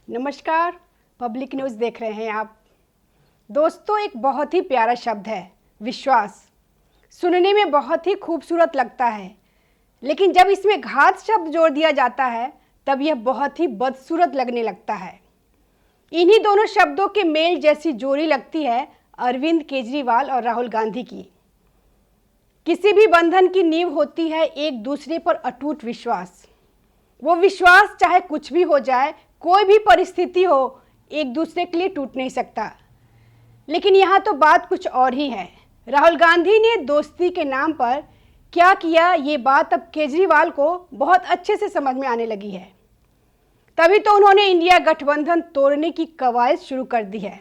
नमस्कार, public news देख रहे हैं आप। दोस्तों, एक बहुत ही प्यारा शब्द है विश्वास। सुनने में बहुत ही खूबसूरत लगता है, लेकिन जब इसमें घात शब्द जोड़ दिया जाता है तब यह बहुत ही बदसूरत लगने लगता है। इन्हीं दोनों शब्दों के मेल जैसी जोड़ी लगती है अरविंद केजरीवाल और राहुल गांधी की। किसी भी बंधन की नींव होती है एक दूसरे पर अटूट विश्वास। वो विश्वास चाहे कुछ भी हो जाए, कोई भी परिस्थिति हो, एक दूसरे के लिए टूट नहीं सकता। लेकिन यहाँ तो बात कुछ और ही है। राहुल गांधी ने दोस्ती के नाम पर क्या किया, ये बात अब केजरीवाल को बहुत अच्छे से समझ में आने लगी है। तभी तो उन्होंने इंडिया गठबंधन तोड़ने की कवायद शुरू कर दी है।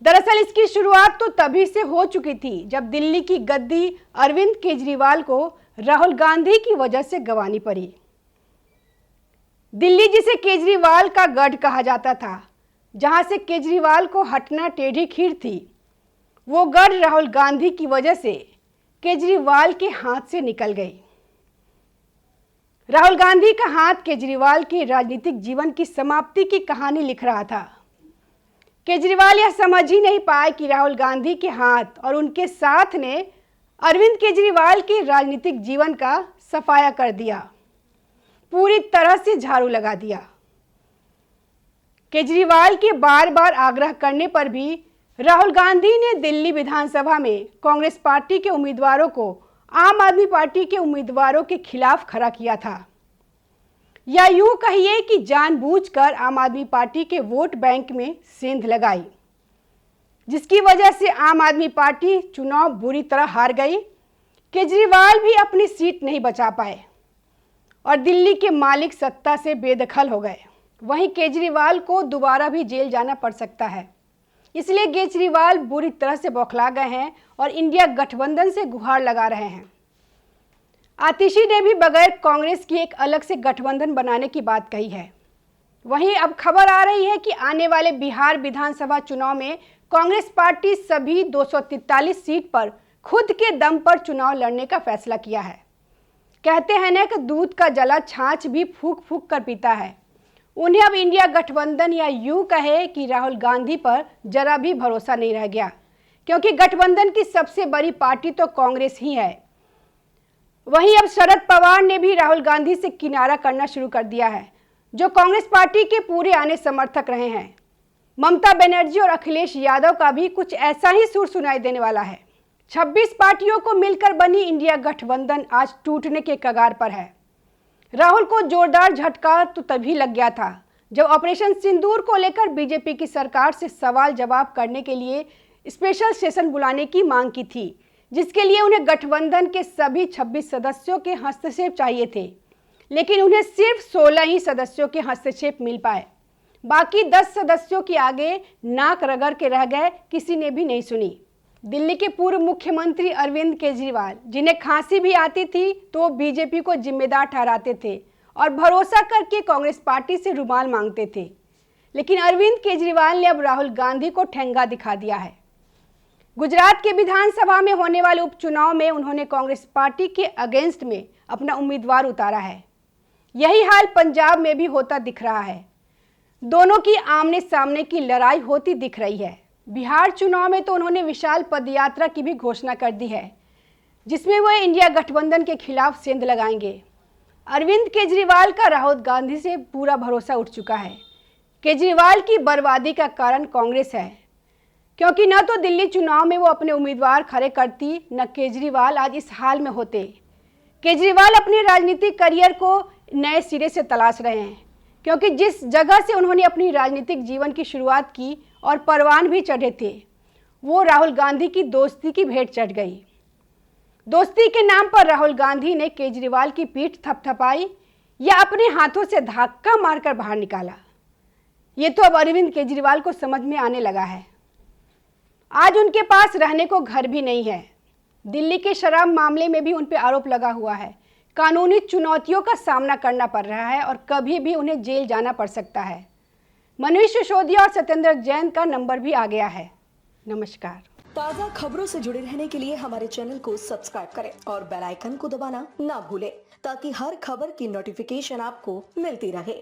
दरअसल इसकी शुरुआत तो तभी से हो चुकी थी जब दिल्ली की गद्दी अरविंद केजरीवाल को राहुल गांधी की वजह से गंवानी पड़ी। दिल्ली जिसे केजरीवाल का गढ़ कहा जाता था, जहां से केजरीवाल को हटना टेढ़ी खीर थी, वो गढ़ राहुल गांधी की वजह से केजरीवाल के हाथ से निकल गई। राहुल गांधी का हाथ केजरीवाल के राजनीतिक जीवन की समाप्ति की कहानी लिख रहा था। केजरीवाल यह समझ ही नहीं पाए कि राहुल गांधी के हाथ और उनके साथ ने अरविंद केजरीवाल के राजनीतिक जीवन का सफाया कर दिया, पूरी तरह से झाड़ू लगा दिया। केजरीवाल के बार बार आग्रह करने पर भी राहुल गांधी ने दिल्ली विधानसभा में कांग्रेस पार्टी के उम्मीदवारों को आम आदमी पार्टी के उम्मीदवारों के खिलाफ खड़ा किया था, या यूं कहिए कि जानबूझकर आम आदमी पार्टी के वोट बैंक में सेंध लगाई, जिसकी वजह से आम आदमी पार्टी चुनाव बुरी तरह हार गई। केजरीवाल भी अपनी सीट नहीं बचा पाए और दिल्ली के मालिक सत्ता से बेदखल हो गए। वहीं केजरीवाल को दोबारा भी जेल जाना पड़ सकता है। इसलिए केजरीवाल बुरी तरह से बौखला गए हैं और इंडिया गठबंधन से गुहार लगा रहे हैं। आतिशी ने भी बगैर कांग्रेस की एक अलग से गठबंधन बनाने की बात कही है। वहीं अब खबर आ रही है कि आने वाले बिहार विधानसभा चुनाव में कांग्रेस पार्टी सभी 243 सीट पर खुद के दम पर चुनाव लड़ने का फैसला किया है। कहते हैं ना कि दूध का जला छाछ भी फूंक फूंक कर पीता है। उन्हें अब इंडिया गठबंधन या यूं कहे कि राहुल गांधी पर जरा भी भरोसा नहीं रह गया, क्योंकि गठबंधन की सबसे बड़ी पार्टी तो कांग्रेस ही है। वहीं अब शरद पवार ने भी राहुल गांधी से किनारा करना शुरू कर दिया है, जो कांग्रेस पार्टी के पूरे आने समर्थक रहे हैं। ममता बनर्जी और अखिलेश यादव का भी कुछ ऐसा ही सुर सुनाई देने वाला है। 26 पार्टियों को मिलकर बनी इंडिया गठबंधन आज टूटने के कगार पर है। राहुल को जोरदार झटका तो तभी लग गया था जब ऑपरेशन सिंदूर को लेकर बीजेपी की सरकार से सवाल जवाब करने के लिए स्पेशल सेशन बुलाने की मांग की थी, जिसके लिए उन्हें गठबंधन के सभी 26 सदस्यों के हस्तक्षेप चाहिए थे। लेकिन उन्हें सिर्फ 16 ही सदस्यों के हस्तक्षेप मिल पाए। बाकी 10 सदस्यों के आगे नाक रगड़ के रह गए, किसी ने भी नहीं सुनी। दिल्ली के पूर्व मुख्यमंत्री अरविंद केजरीवाल, जिन्हें खांसी भी आती थी तो वो बीजेपी को जिम्मेदार ठहराते थे और भरोसा करके कांग्रेस पार्टी से रुमाल मांगते थे। लेकिन अरविंद केजरीवाल ने अब राहुल गांधी को ठेंगा दिखा दिया है। गुजरात के विधानसभा में होने वाले उपचुनाव में उन्होंने कांग्रेस पार्टी के अगेंस्ट में अपना उम्मीदवार उतारा है। यही हाल पंजाब में भी होता दिख रहा है। दोनों की आमने सामने की लड़ाई होती दिख रही है। बिहार चुनाव में तो उन्होंने विशाल पदयात्रा की भी घोषणा कर दी है, जिसमें वह इंडिया गठबंधन के खिलाफ सेंध लगाएंगे। अरविंद केजरीवाल का राहुल गांधी से पूरा भरोसा उठ चुका है। केजरीवाल की बर्बादी का कारण कांग्रेस है, क्योंकि न तो दिल्ली चुनाव में वो अपने उम्मीदवार खड़े करती, न केजरीवाल आज इस हाल में होते। केजरीवाल अपने राजनीतिक करियर को नए सिरे से तलाश रहे हैं, क्योंकि जिस जगह से उन्होंने अपनी राजनीतिक जीवन की शुरुआत की और परवान भी चढ़े थे, वो राहुल गांधी की दोस्ती की भेंट चढ़ गई। दोस्ती के नाम पर राहुल गांधी ने केजरीवाल की पीठ थपथपाई या अपने हाथों से धक्का मारकर बाहर निकाला। ये तो अब अरविंद केजरीवाल को समझ में आने लगा है। आज उनके पास रहने को घर भी नहीं है। दिल्ली के शराब मामले में भी उन पर आरोप लगा हुआ है। कानूनी चुनौतियों का सामना करना पड़ रहा है और कभी भी उन्हें जेल जाना पड़ सकता है। मनीष सिसोदिया और सत्येंद्र जैन का नंबर भी आ गया है। नमस्कार। ताज़ा खबरों से जुड़े रहने के लिए हमारे चैनल को सब्सक्राइब करें और बेल आइकन को दबाना ना भूलें, ताकि हर खबर की नोटिफिकेशन आपको मिलती रहे।